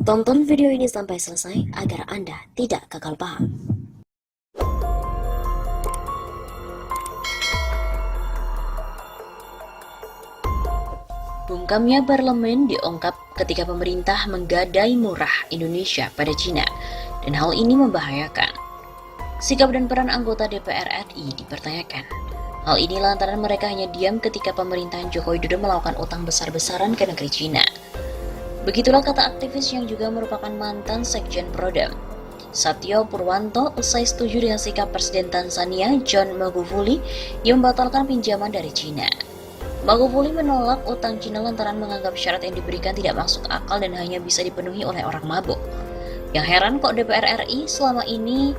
Tonton video ini sampai selesai agar Anda tidak gagal paham. Bungkamnya parlemen diungkap ketika pemerintah menggadai murah Indonesia pada Cina, dan hal ini membahayakan. Sikap dan peran anggota DPR RI dipertanyakan. Hal ini lantaran mereka hanya diam ketika pemerintahan Joko Widodo melakukan utang besar-besaran ke negeri Cina. Begitulah kata aktivis yang juga merupakan mantan Sekjen Prodam, Satyo Purwanto, usai setuju dengan sikap Presiden Tanzania John Magufuli yang membatalkan pinjaman dari Cina. Magufuli menolak utang Cina lantaran menganggap syarat yang diberikan tidak masuk akal dan hanya bisa dipenuhi oleh orang mabuk. Yang heran kok DPR RI selama ini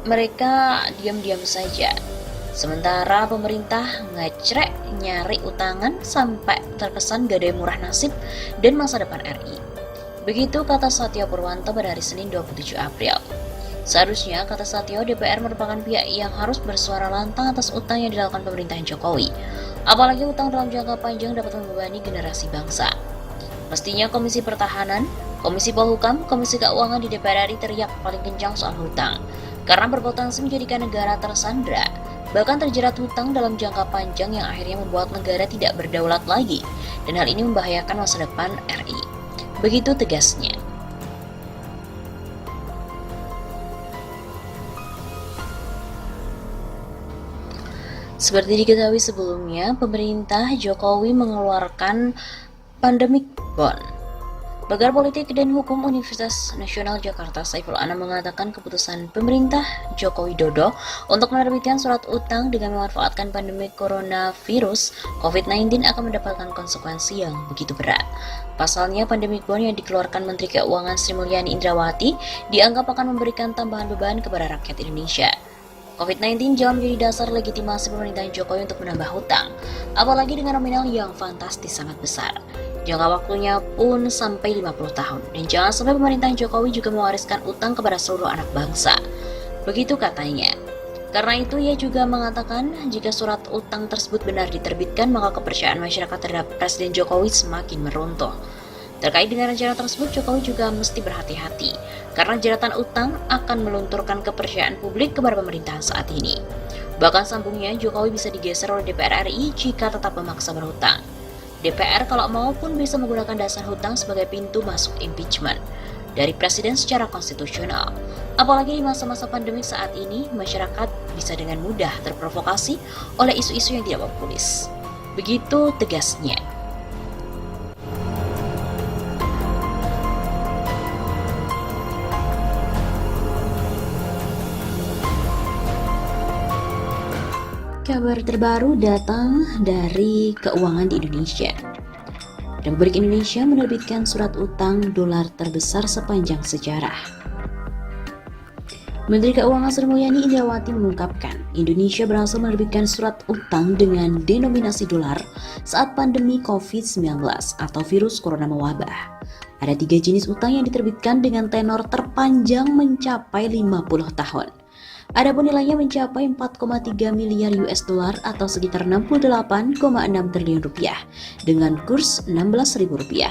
mereka diam-diam saja. Sementara pemerintah ngecrek nyari utangan sampai terkesan gadai murah nasib dan masa depan RI. Begitu kata Satyo Purwanto pada hari Senin 27 April. Seharusnya, kata Satyo, DPR merupakan pihak yang harus bersuara lantang atas utang yang dilakukan pemerintahan Jokowi. Apalagi utang dalam jangka panjang dapat membebani generasi bangsa. Mestinya Komisi Pertahanan, Komisi Polhukam, Komisi Keuangan di DPR RI teriak paling kencang soal hutang, karena berpotensi menjadikan negara tersandra, bahkan terjerat hutang dalam jangka panjang yang akhirnya membuat negara tidak berdaulat lagi, dan hal ini membahayakan masa depan RI. Begitu tegasnya. Seperti diketahui sebelumnya, pemerintah Jokowi mengeluarkan pandemic bond. Pakar Politik dan Hukum Universitas Nasional Jakarta, Saiful Anam, mengatakan keputusan pemerintah Joko Widodo untuk menerbitkan surat utang dengan memanfaatkan pandemi coronavirus COVID-19 akan mendapatkan konsekuensi yang begitu berat. Pasalnya, pandemic bond yang dikeluarkan Menteri Keuangan Sri Mulyani Indrawati dianggap akan memberikan tambahan beban kepada rakyat Indonesia. COVID-19 jauh menjadi dasar legitimasi pemerintahan Jokowi untuk menambah hutang, apalagi dengan nominal yang fantastis sangat besar. Jangka waktunya pun sampai 50 tahun, dan jangan sampai pemerintahan Jokowi juga mewariskan utang kepada seluruh anak bangsa. Begitu katanya. Karena itu ia juga mengatakan jika surat utang tersebut benar diterbitkan, maka kepercayaan masyarakat terhadap Presiden Jokowi semakin meruntuh. Terkait dengan rencana tersebut, Jokowi juga mesti berhati-hati, karena jeratan utang akan melunturkan kepercayaan publik kepada pemerintahan saat ini. Bahkan sambungnya, Jokowi bisa digeser oleh DPR RI jika tetap memaksa berhutang. DPR kalau mau pun bisa menggunakan dasar hutang sebagai pintu masuk impeachment dari Presiden secara konstitusional. Apalagi di masa-masa pandemik saat ini, masyarakat bisa dengan mudah terprovokasi oleh isu-isu yang tidak populis. Begitu tegasnya. Kabar terbaru datang dari keuangan di Indonesia. Republik Indonesia menerbitkan surat utang dolar terbesar sepanjang sejarah. Menteri Keuangan Sri Mulyani Indrawati mengungkapkan, Indonesia berhasil menerbitkan surat utang dengan denominasi dolar saat pandemi COVID-19 atau virus corona mewabah. Ada 3 jenis utang yang diterbitkan dengan tenor terpanjang mencapai 50 tahun. Adapun nilainya mencapai 4,3 miliar US dollar atau sekitar 68,6 triliun rupiah dengan kurs Rp16.000.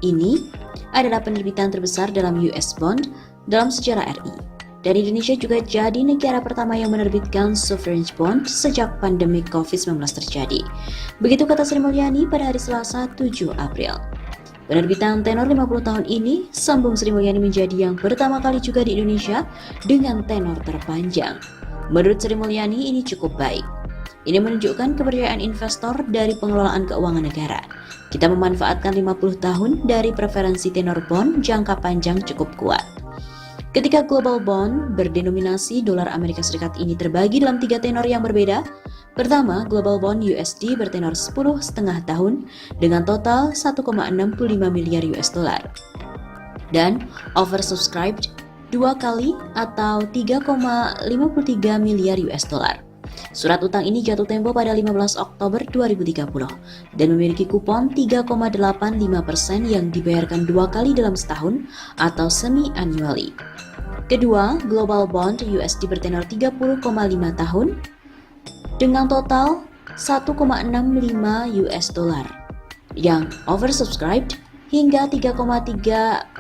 Ini adalah penerbitan terbesar dalam US bond dalam sejarah RI. Dan Indonesia juga jadi negara pertama yang menerbitkan sovereign bond sejak pandemi COVID-19 terjadi. Begitu kata Sri Mulyani pada hari Selasa 7 April. Penerbitan tenor 50 tahun ini, sambung Sri Mulyani, menjadi yang pertama kali juga di Indonesia dengan tenor terpanjang. Menurut Sri Mulyani, ini cukup baik. Ini menunjukkan kepercayaan investor dari pengelolaan keuangan negara. Kita memanfaatkan 50 tahun dari preferensi tenor bond jangka panjang cukup kuat. Ketika global bond berdenominasi dolar Amerika Serikat ini terbagi dalam 3 tenor yang berbeda. Pertama, global bond USD bertenor 10,5 tahun dengan total 1,65 miliar US dollar dan oversubscribed 2 kali atau 3,53 miliar US dollar. Surat utang ini jatuh tempo pada 15 Oktober 2030 dan memiliki kupon 3,85% yang dibayarkan 2 kali dalam setahun atau semi-annually. Kedua, global bond USD bertenor 30,5 tahun dengan total 1,65 US dollar yang oversubscribed hingga 3,33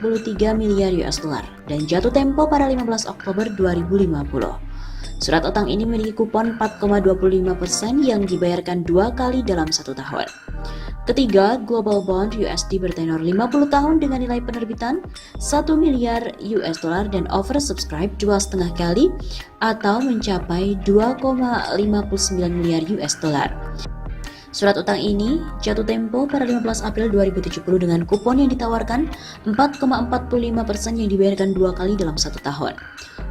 miliar US dollar dan jatuh tempo pada 15 Oktober 2050. Surat utang ini memiliki kupon 4,25% yang dibayarkan 2 kali dalam 1 tahun. Ketiga, Global Bond USD bertenor 50 tahun dengan nilai penerbitan 1 miliar US dollar dan oversubscribe 2,5 kali atau mencapai 2,59 miliar US dollar. Surat utang ini jatuh tempo pada 15 April 2070 dengan kupon yang ditawarkan 4,45% yang dibayarkan 2 kali dalam 1 tahun.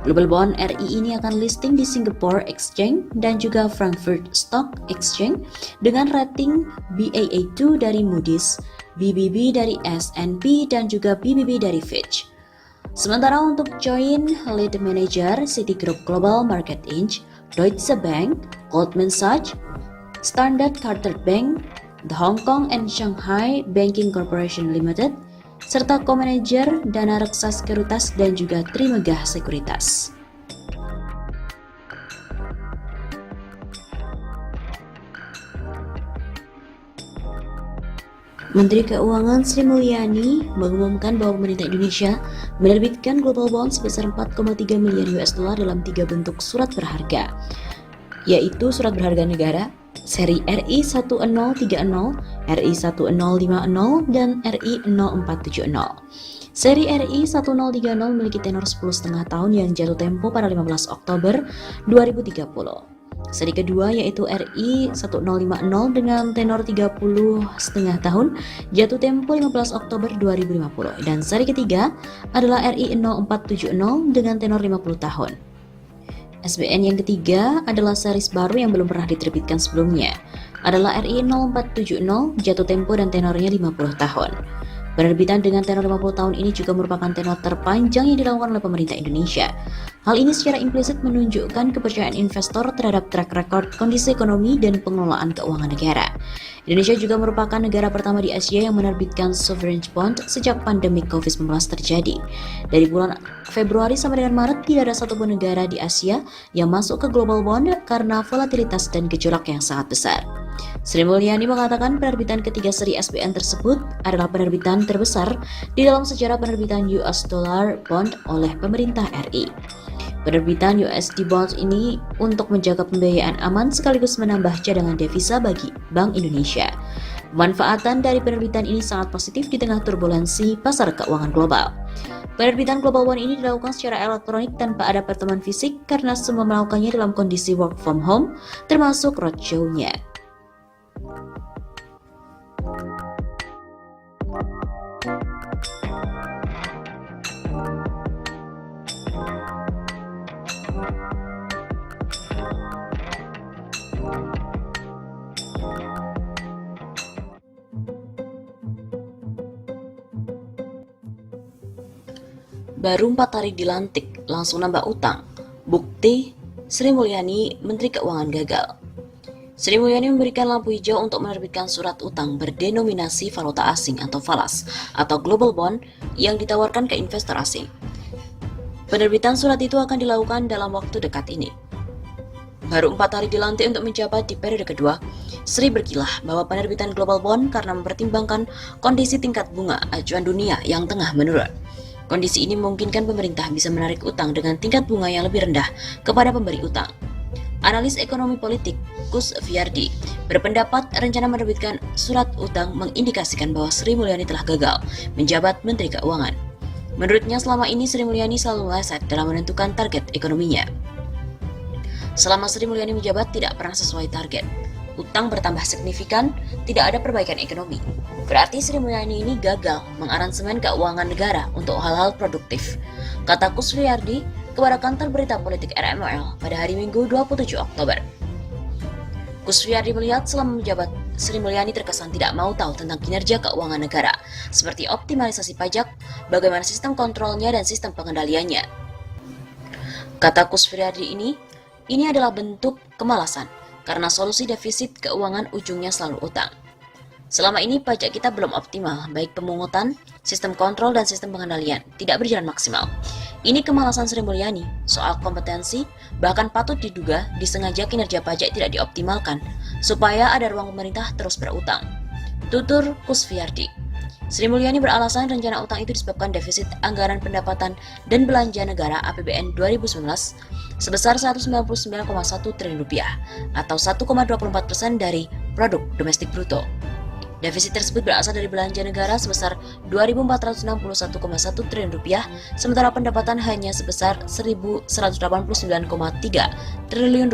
Global Bond RI ini akan listing di Singapore Exchange dan juga Frankfurt Stock Exchange dengan rating Baa2 dari Moody's, BBB dari S&P dan juga BBB dari Fitch. Sementara untuk joint lead manager Citigroup Global Market Inc, Deutsche Bank, Goldman Sachs, Standard Chartered Bank, The Hong Kong and Shanghai Banking Corporation Limited, serta co-manager Dana Reksa Sekuritas dan juga Trimegah Sekuritas. Menteri Keuangan Sri Mulyani mengumumkan bahwa pemerintah Indonesia menerbitkan global bond sebesar 4,3 miliar US dollar dalam 3 bentuk surat berharga, yaitu surat berharga negara, seri RI 1030, RI 1050, dan RI 0470. Seri RI 1030 memiliki tenor 10,5 tahun yang jatuh tempo pada 15 Oktober 2030. Seri kedua yaitu RI 1050 dengan tenor 30,5 tahun, jatuh tempo 15 Oktober 2050. Dan seri ketiga adalah RI 0470 dengan tenor 50 tahun. SBN yang ketiga adalah series baru yang belum pernah diterbitkan sebelumnya, adalah RI 0470, jatuh tempo dan tenornya 50 tahun. Penerbitan dengan tenor 50 tahun ini juga merupakan tenor terpanjang yang dilakukan oleh pemerintah Indonesia. Hal ini secara implisit menunjukkan kepercayaan investor terhadap track record kondisi ekonomi dan pengelolaan keuangan negara. Indonesia juga merupakan negara pertama di Asia yang menerbitkan sovereign bond sejak pandemi COVID-19 terjadi. Dari bulan Februari sampai dengan Maret, tidak ada satupun negara di Asia yang masuk ke global bond karena volatilitas dan gejolak yang sangat besar. Sri Mulyani mengatakan penerbitan ketiga seri SBN tersebut adalah penerbitan terbesar di dalam sejarah penerbitan US dollar bond oleh pemerintah RI. Penerbitan USD bonds ini untuk menjaga pembiayaan aman sekaligus menambah cadangan devisa bagi Bank Indonesia. Pemanfaatan dari penerbitan ini sangat positif di tengah turbulensi pasar keuangan global. Penerbitan global bond ini dilakukan secara elektronik tanpa ada pertemuan fisik karena semua melakukannya dalam kondisi work from home, termasuk roadshow-nya. Baru 4 hari dilantik, langsung nambah utang. Bukti, Sri Mulyani, Menteri Keuangan gagal. Sri Mulyani memberikan lampu hijau untuk menerbitkan surat utang berdenominasi valuta asing atau falas atau global bond yang ditawarkan ke investor asing. Penerbitan surat itu akan dilakukan dalam waktu dekat ini. Baru 4 hari dilantik untuk menjabat di periode kedua, Sri berkilah bahwa penerbitan global bond karena mempertimbangkan kondisi tingkat bunga acuan dunia yang tengah menurun. Kondisi ini memungkinkan pemerintah bisa menarik utang dengan tingkat bunga yang lebih rendah kepada pemberi utang. Analis ekonomi politik Kus Fiardi berpendapat rencana menerbitkan surat utang mengindikasikan bahwa Sri Mulyani telah gagal menjabat Menteri Keuangan. Menurutnya selama ini Sri Mulyani selalu meleset dalam menentukan target ekonominya. Selama Sri Mulyani menjabat tidak pernah sesuai target. Utang bertambah signifikan, tidak ada perbaikan ekonomi. Berarti Sri Mulyani ini gagal mengaransemen keuangan negara untuk hal-hal produktif, kata Kus Fiardi kepada kantor berita politik RMOL pada hari Minggu 27 Oktober. Kus Fiardi melihat selama menjabat, Sri Mulyani terkesan tidak mau tahu tentang kinerja keuangan negara, seperti optimalisasi pajak, bagaimana sistem kontrolnya dan sistem pengendaliannya. Kata Kus Fiardi ini adalah bentuk kemalasan, karena solusi defisit keuangan ujungnya selalu utang. Selama ini pajak kita belum optimal, baik pemungutan, sistem kontrol, dan sistem pengendalian tidak berjalan maksimal. Ini kemalasan Sri Mulyani soal kompetensi, bahkan patut diduga disengaja kinerja pajak tidak dioptimalkan, supaya ada ruang pemerintah terus berutang. Tutur Kus Fiardi. Sri Mulyani beralasan rencana utang itu disebabkan defisit anggaran pendapatan dan belanja negara APBN 2019 sebesar Rp199,1 triliun atau 1,24% dari produk domestik bruto. Defisit tersebut berasal dari belanja negara sebesar Rp2.461,1 triliun, sementara pendapatan hanya sebesar Rp1.189,3 triliun.